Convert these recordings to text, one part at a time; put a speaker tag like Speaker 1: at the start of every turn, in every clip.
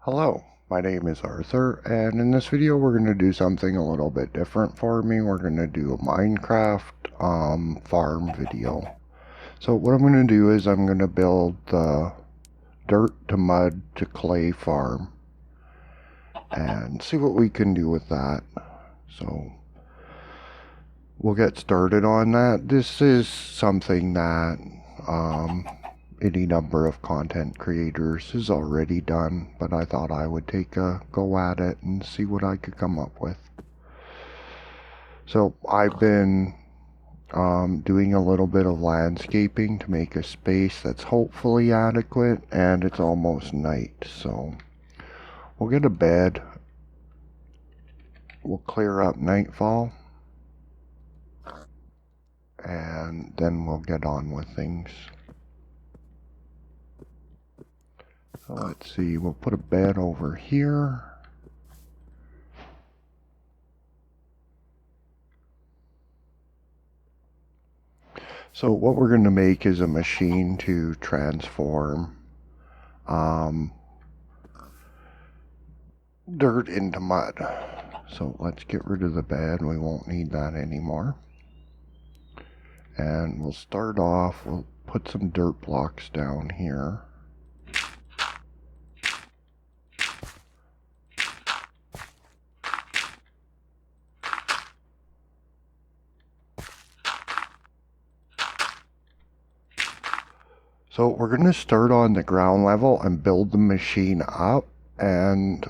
Speaker 1: Hello, my name is Arthur, and in this video we're going to do something a little bit different for me. We're going to do a Minecraft farm video. So what I'm going to do is I'm going to build the dirt to mud to clay farm and see what we can do with that. So we'll get started on that. This is something that any number of content creators has already done, but I thought I would take a go at it and see what I could come up with. So I've been doing a little bit of landscaping to make a space that's hopefully adequate, and it's almost night, so we'll get a bed. We'll clear up nightfall, and then we'll get on with things. So let's see, we'll put a bed over here. So what we're going to make is a machine to transform dirt into mud. So let's get rid of the bed. We won't need that anymore. And we'll start off, we'll put some dirt blocks down here. So we're going to start on the ground level and build the machine up, and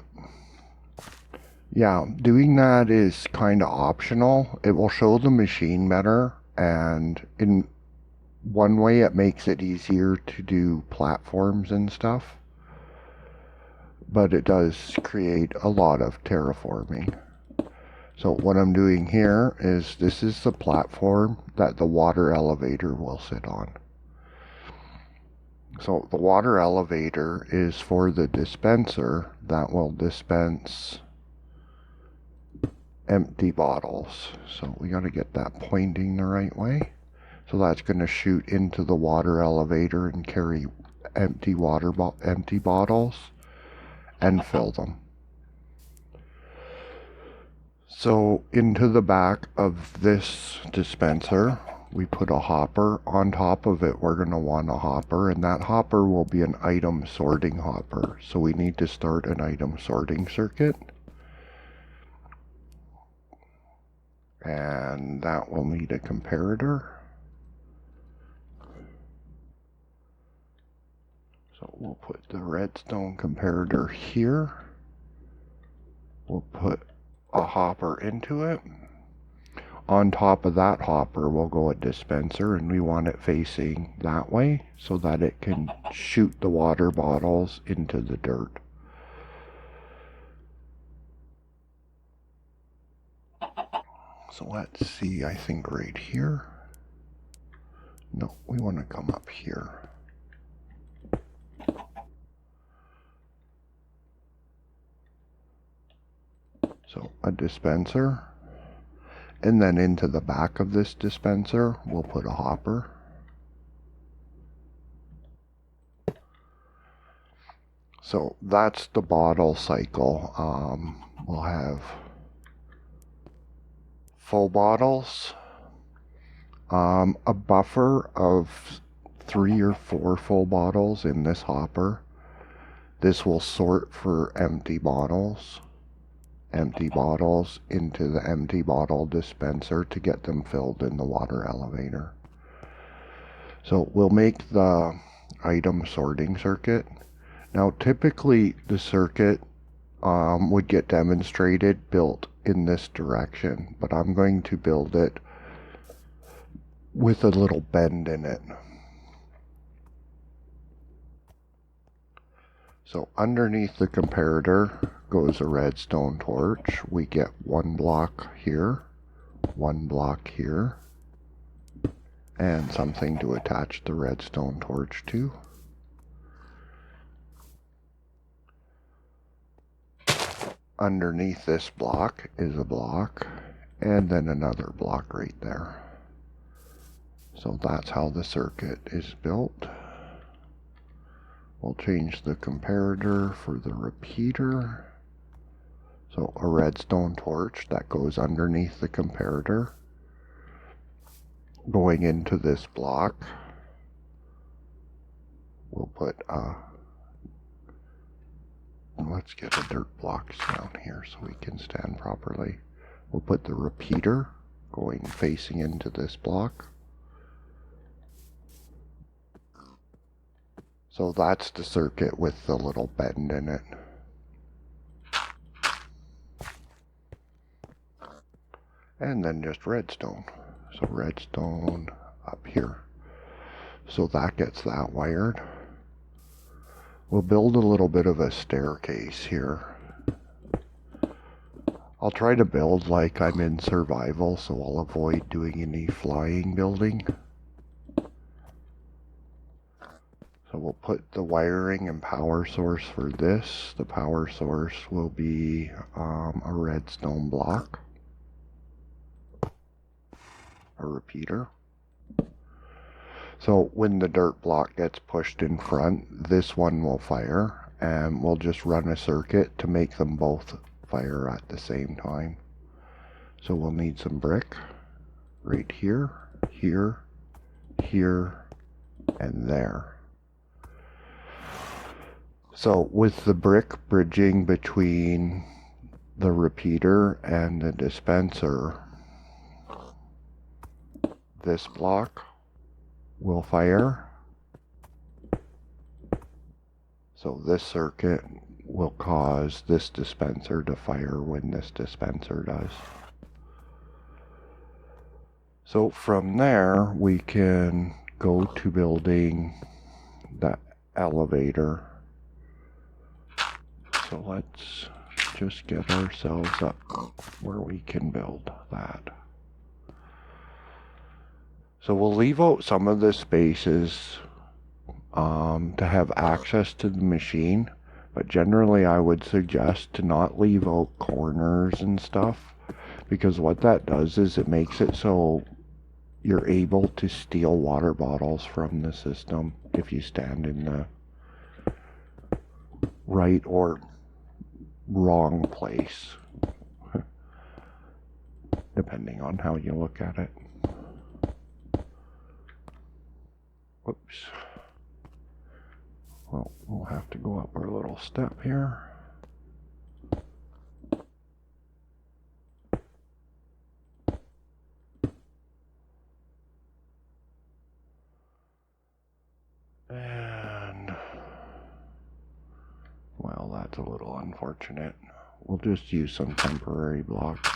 Speaker 1: yeah, doing that is kind of optional. It will show the machine better, and in one way it makes it easier to do platforms and stuff, but it does create a lot of terraforming. So what I'm doing here is this is the platform that the water elevator will sit on. So the water elevator is for the dispenser that will dispense empty bottles. So we got to get that pointing the right way. So that's going to shoot into the water elevator and carry empty bottles and fill them. So into the back of this dispenser, we put a hopper. On top of it, we're going to want a hopper, and that hopper will be an item sorting hopper. So we need to start an item sorting circuit. And that will need a comparator. So we'll put the redstone comparator here. We'll put a hopper into it. On top of that hopper will go a dispenser, and we want it facing that way so that it can shoot the water bottles into the dirt. So let's see, I think right here. No, we want to come up here. So a dispenser. And then into the back of this dispenser, we'll put a hopper. So that's the bottle cycle. We'll have full bottles, a buffer of 3 or 4 full bottles in this hopper. This will sort for empty bottles into the empty bottle dispenser to get them filled in the water elevator. So we'll make the item sorting circuit. Now typically the circuit would get demonstrated built in this direction, but I'm going to build it with a little bend in it. So underneath the comparator goes a redstone torch. We get 1 block here, 1 block here, and something to attach the redstone torch to. Underneath this block is a block, and then another block right there. So that's how the circuit is built. We'll change the comparator for the repeater. So a redstone torch that goes underneath the comparator, going into this block. We'll put let's get a dirt block down here so we can stand properly. We'll put the repeater going facing into this block. So that's the circuit with the little bend in it. And then just redstone. So redstone up here. So that gets that wired. We'll build a little bit of a staircase here. I'll try to build like I'm in survival, so I'll avoid doing any flying building. So we'll put the wiring and power source for this. The power source will be a redstone block, a repeater. So when the dirt block gets pushed in front, this one will fire, and we'll just run a circuit to make them both fire at the same time. So we'll need some brick right here, here, here, and there. So with the brick bridging between the repeater and the dispenser, this block will fire. So this circuit will cause this dispenser to fire when this dispenser does. So from there we can go to building the elevator. So let's just get ourselves up where we can build that. So we'll leave out some of the spaces to have access to the machine, but generally I would suggest to not leave out corners and stuff, because what that does is it makes it so you're able to steal water bottles from the system if you stand in the right or wrong place, depending on how you look at it. Whoops. Well, we'll have to go up our little step here. And, well, that's a little unfortunate. We'll just use some temporary blocks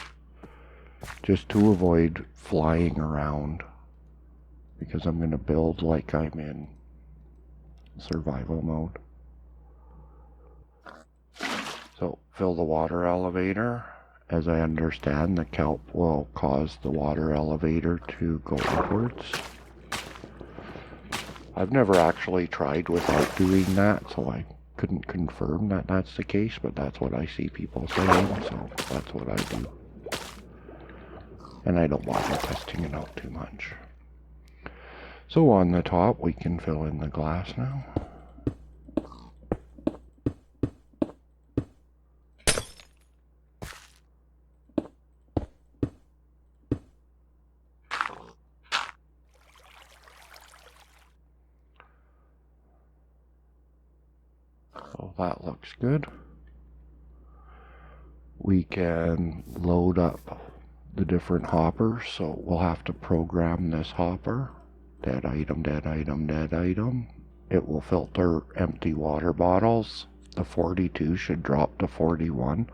Speaker 1: just to avoid flying around, because I'm going to build like I'm in survival mode. So fill the water elevator. As I understand, the kelp will cause the water elevator to go upwards. I've never actually tried without doing that, so I couldn't confirm that that's the case, but that's what I see people saying, so that's what I do. And I don't bother testing it out too much. So on the top, we can fill in the glass now. So that looks good. We can load up the different hoppers, so we'll have to program this hopper. Dead item, dead item, dead item. It will filter empty water bottles. The 42 should drop to 41.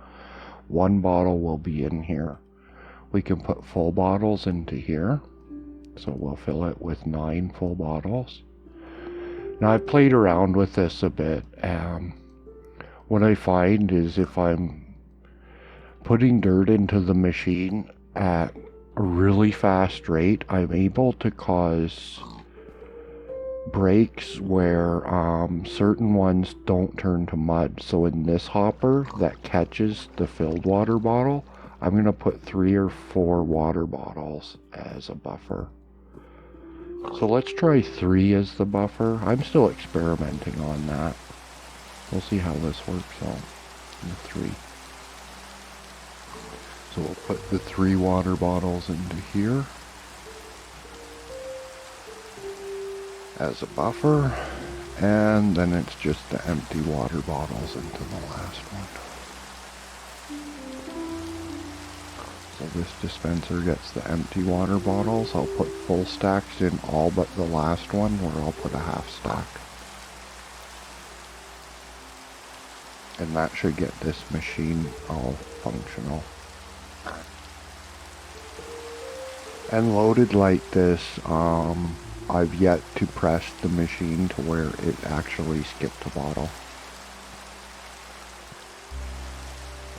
Speaker 1: One bottle will be in here. We can put full bottles into here. So we'll fill it with 9 full bottles. Now I've played around with this a bit. What I find is if I'm putting dirt into the machine at a really fast rate, I'm able to cause breaks where certain ones don't turn to mud. So in this hopper that catches the filled water bottle, I'm going to put 3 or 4 water bottles as a buffer. So let's try 3 as the buffer. I'm still experimenting on that. We'll see how this works out in the 3. So we'll put the 3 water bottles into here as a buffer, and then it's just the empty water bottles into the last one. So this dispenser gets the empty water bottles. I'll put full stacks in all but the last one, where I'll put a half stack. And that should get this machine all functional. And loaded like this, I've yet to press the machine to where it actually skipped a bottle.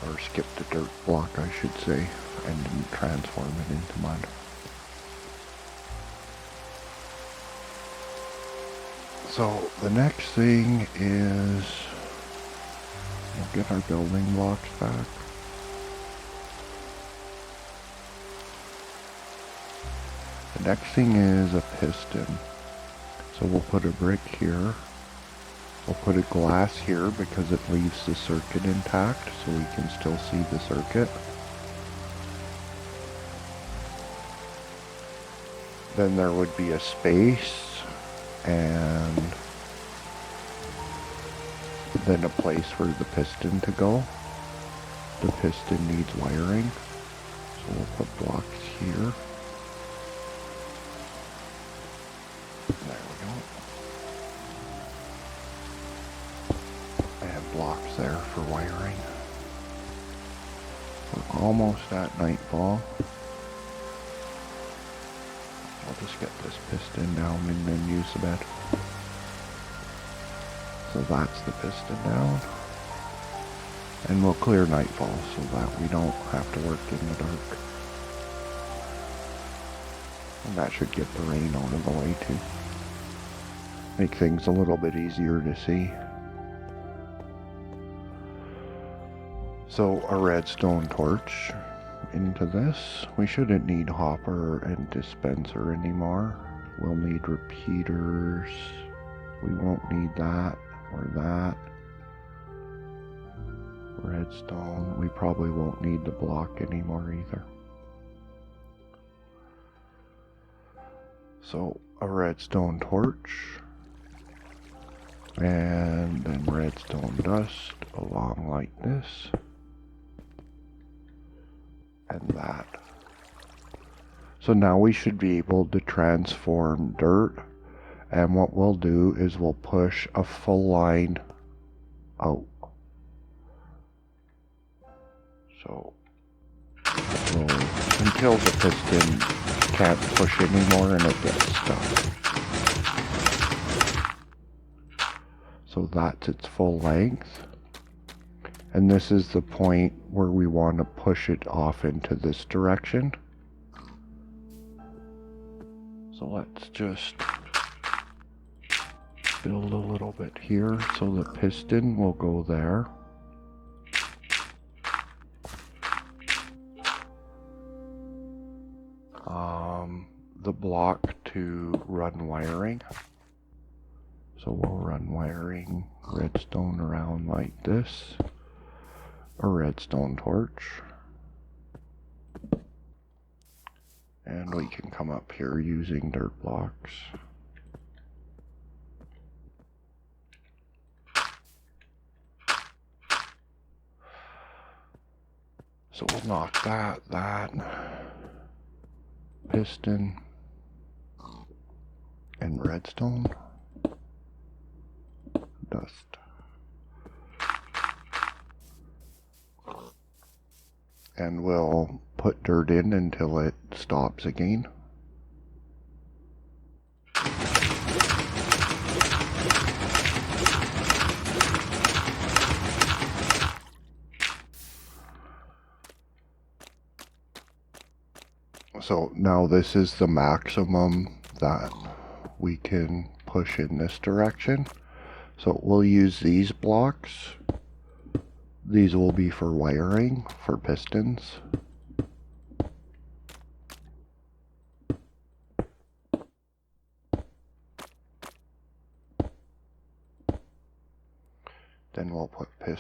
Speaker 1: Or skipped a dirt block, I should say, and didn't transform it into mud. So the next thing is we'll get our building blocks back. The next thing is a piston. So we'll put a brick here. We'll put a glass here because it leaves the circuit intact so we can still see the circuit. Then there would be a space and then a place for the piston to go. The piston needs wiring, so we'll put blocks here. There we go. I have blocks there for wiring. We're almost at nightfall. I'll just get this piston down and then use the bed. So that's the piston down. And we'll clear nightfall so that we don't have to work in the dark. And that should get the rain out of the way too. Make things a little bit easier to see. So a redstone torch into this. We shouldn't need hopper and dispenser anymore. We'll need repeaters. We won't need that or that. Redstone. We probably won't need the block anymore either. So a redstone torch. And then redstone dust along like this. And that. So now we should be able to transform dirt, and what we'll do is we'll push a full line out. So until the piston can't push anymore and it gets stuck. So that's its full length. And this is the point where we want to push it off into this direction. So let's just build a little bit here so the piston will go there. The block to run wiring. So we'll run wiring redstone around like this. A redstone torch. And we can come up here using dirt blocks. So we'll knock that, piston, and redstone, dust. And we'll put dirt in until it stops again. So now this is the maximum that we can push in this direction. So we'll use these blocks. These will be for wiring, for pistons. Then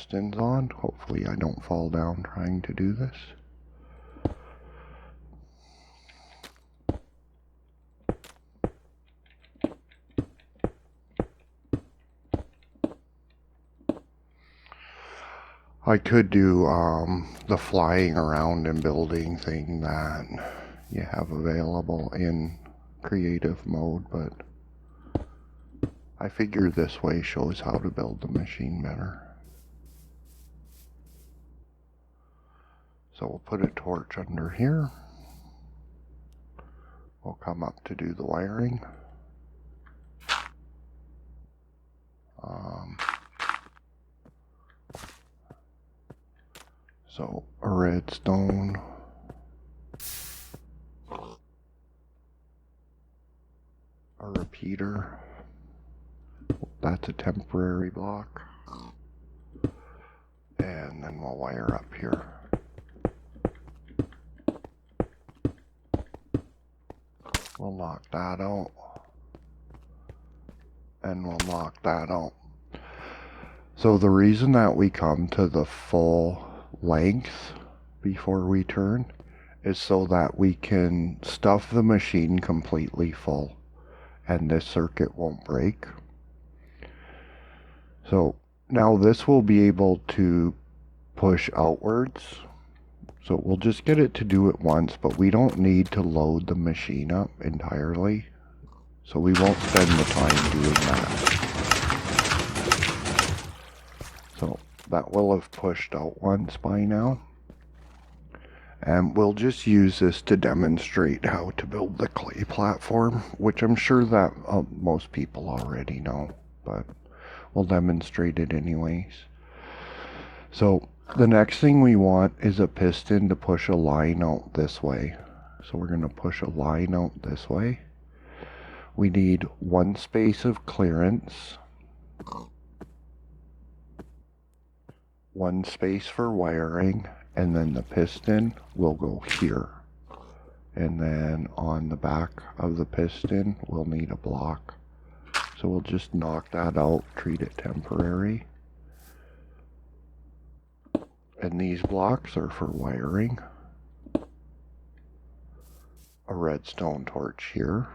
Speaker 1: pistons on. Hopefully I don't fall down trying to do this. I could do the flying around and building thing that you have available in creative mode, but I figure this way shows how to build the machine better. So we'll put a torch under here. We'll come up to do the wiring. So a redstone, a repeater, that's a temporary block, and then we'll wire up here. We'll knock that out, and we'll knock that out. So the reason that we come to the full length before we turn is so that we can stuff the machine completely full and this circuit won't break. So now this will be able to push outwards. So we'll just get it to do it once, but we don't need to load the machine up entirely. So we won't spend the time doing that. So that will have pushed out once by now. And we'll just use this to demonstrate how to build the clay platform, which I'm sure that most people already know, but we'll demonstrate it anyways. So the next thing we want is a piston to push a line out this way. So we're going to push a line out this way. We need one space of clearance, one space for wiring, and then the piston will go here. And then on the back of the piston, we'll need a block. So we'll just knock that out, treat it temporary. And these blocks are for wiring. A redstone torch here.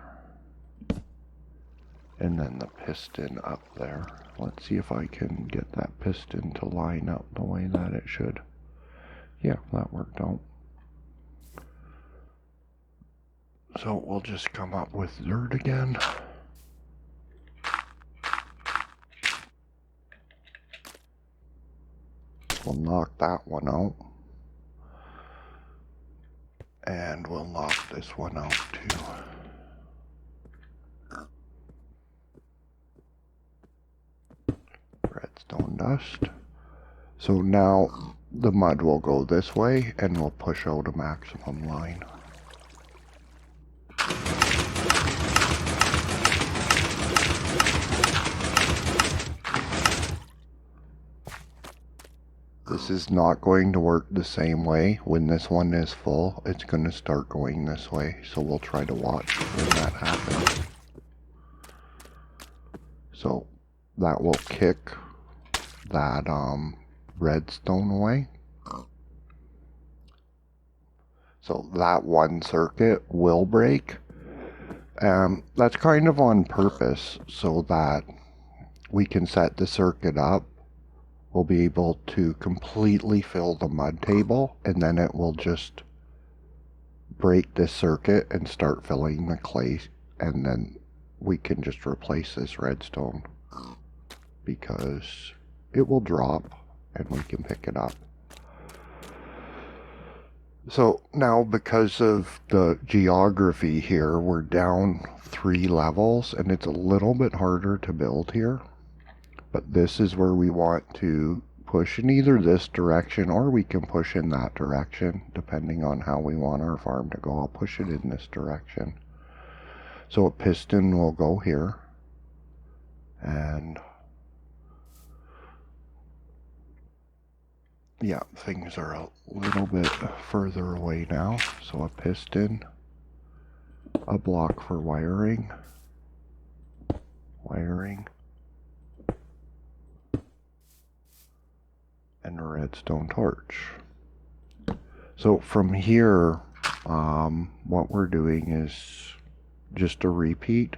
Speaker 1: And then the piston up there. Let's see if I can get that piston to line up the way that it should. Yeah, that worked out. So we'll just come up with dirt again. We'll knock that one out. And we'll knock this one out too. Redstone dust. So now the mud will go this way and we'll push out a maximum line. This is not going to work the same way. When this one is full, it's going to start going this way. So we'll try to watch when that happens. So that will kick that redstone away. So that one circuit will break. That's kind of on purpose so that we can set the circuit up. We'll be able to completely fill the mud table, and then it will just break this circuit and start filling the clay, and then we can just replace this redstone because it will drop and we can pick it up. So now, because of the geography here, we're down 3 levels and it's a little bit harder to build here. But this is where we want to push in either this direction, or we can push in that direction depending on how we want our farm to go. I'll push it in this direction. So a piston will go here, and yeah, things are a little bit further away now. So a piston, a block for wiring, and a redstone torch. So from here, what we're doing is just a repeat.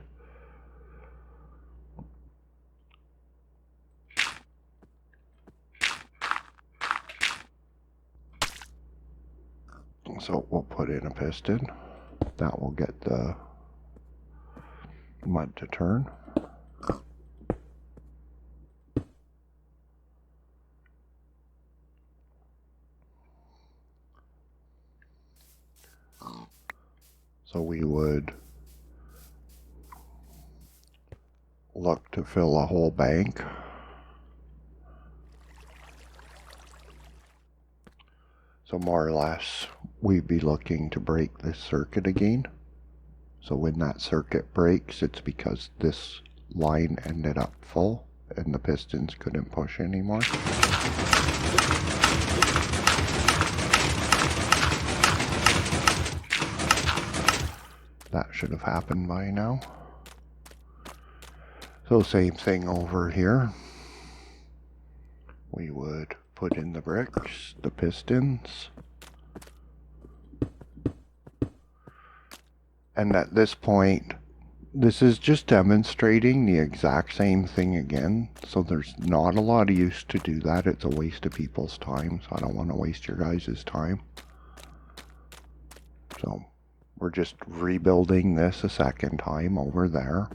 Speaker 1: So we'll put in a piston. That will get the mud to turn. So we would look to fill a whole bank. So more or less, we'd be looking to break this circuit again. So when that circuit breaks, it's because this line ended up full and the pistons couldn't push anymore. That should have happened by now. So same thing over here. We would put in the bricks, the pistons. And at this point, this is just demonstrating the exact same thing again. So there's not a lot of use to do that. It's a waste of people's time. So I don't want to waste your guys' time. So we're just rebuilding this a second time over there.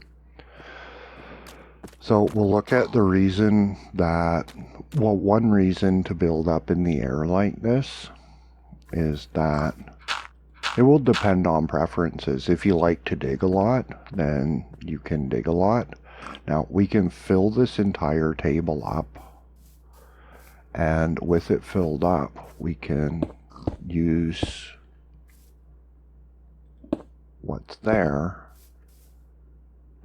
Speaker 1: So we'll look at the reason that, well, one reason to build up in the air like this is that it will depend on preferences. If you like to dig a lot, then you can dig a lot. Now we can fill this entire table up, and with it filled up, we can use what's there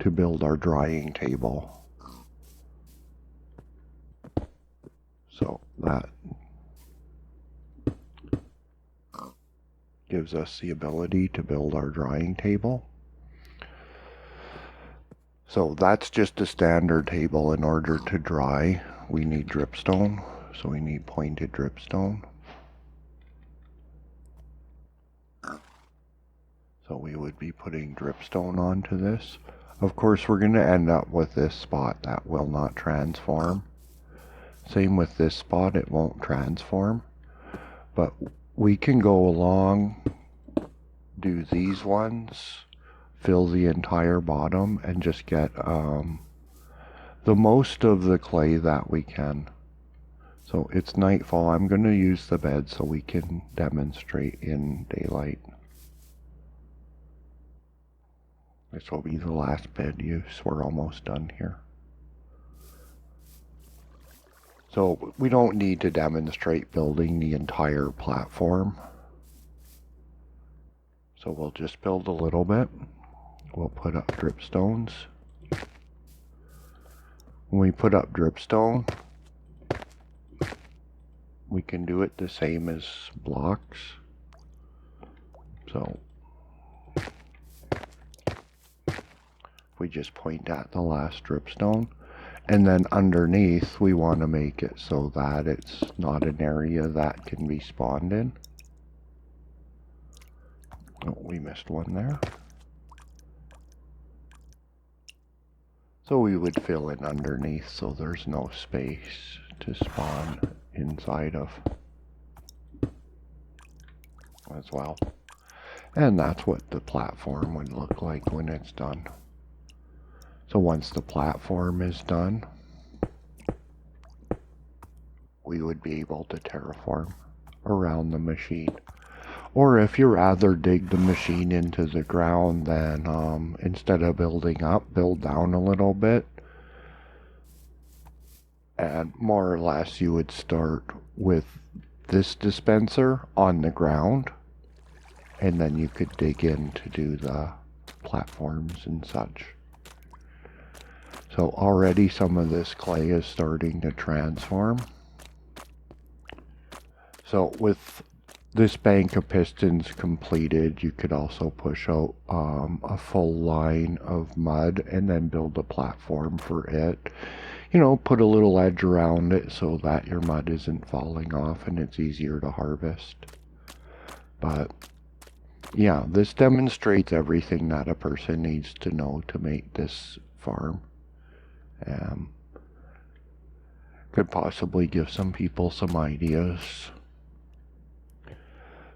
Speaker 1: to build our drying table. So that gives us the ability to build our drying table. So that's just a standard table. In order to dry, we need dripstone. So we need pointed dripstone. So we would be putting dripstone onto this. Of course, we're going to end up with this spot that will not transform. Same with this spot, it won't transform. But we can go along, do these ones, fill the entire bottom, and just get the most of the clay that we can. So it's nightfall. I'm going to use the bed so we can demonstrate in daylight. This will be the last bed use. We're almost done here. So we don't need to demonstrate building the entire platform. So we'll just build a little bit. We'll put up dripstones. When we put up dripstone, we can do it the same as blocks. So we just point at the last dripstone, and then underneath we want to make it so that it's not an area that can be spawned in. Oh, we missed one there. So we would fill in underneath so there's no space to spawn inside of as well. And that's what the platform would look like when it's done. So once the platform is done, we would be able to terraform around the machine. Or if you rather dig the machine into the ground, then instead of building up, build down a little bit. And more or less you would start with this dispenser on the ground, and then you could dig in to do the platforms and such. So already some of this clay is starting to transform. So with this bank of pistons completed, you could also push out a full line of mud and then build a platform for it. you know, put a little edge around it so that your mud isn't falling off and it's easier to harvest. But yeah, this demonstrates everything that a person needs to know to make this farm. Could possibly give some people some ideas.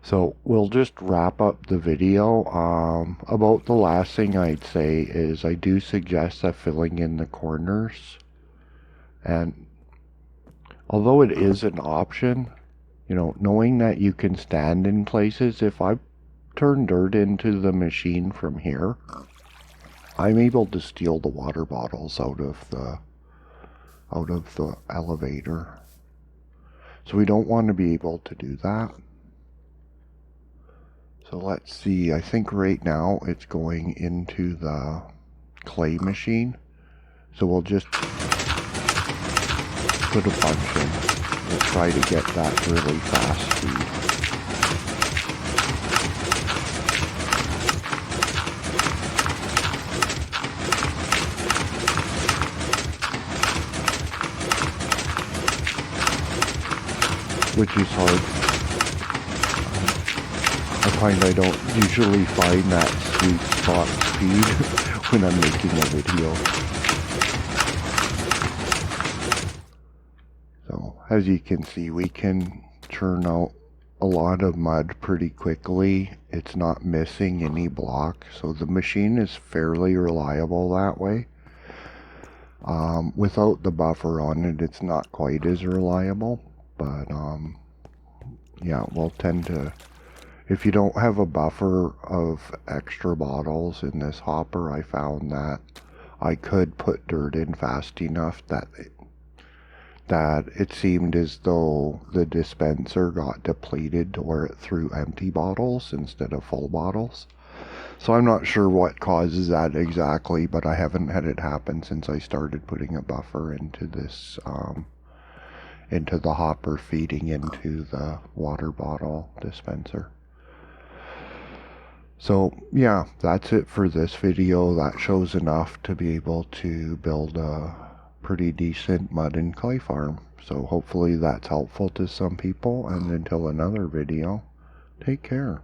Speaker 1: So we'll just wrap up the video. About the last thing I'd say is I do suggest that filling in the corners. And although it is an option, you know, knowing that you can stand in places, if I turn dirt into the machine from here, I'm able to steal the water bottles out of the elevator. So we don't want to be able to do that. So let's see, I think right now it's going into the clay machine. So we'll just put a bunch in. We'll try to get that really fast speed. Which is hard. I find I don't usually find that sweet spot speed when I'm making a video. So, as you can see, we can churn out a lot of mud pretty quickly. It's not missing any blocks, so the machine is fairly reliable that way. Without the buffer on it, it's not quite as reliable, but yeah, we'll tend to, if you don't have a buffer of extra bottles in this hopper, I found that I could put dirt in fast enough that it seemed as though the dispenser got depleted to where it threw empty bottles instead of full bottles. So I'm not sure what causes that exactly, but I haven't had it happen since I started putting a buffer into this, into the hopper feeding into the water bottle dispenser. So yeah, that's it for this video. That shows enough to be able to build a pretty decent mud and clay farm. So hopefully that's helpful to some people, and until another video, take care.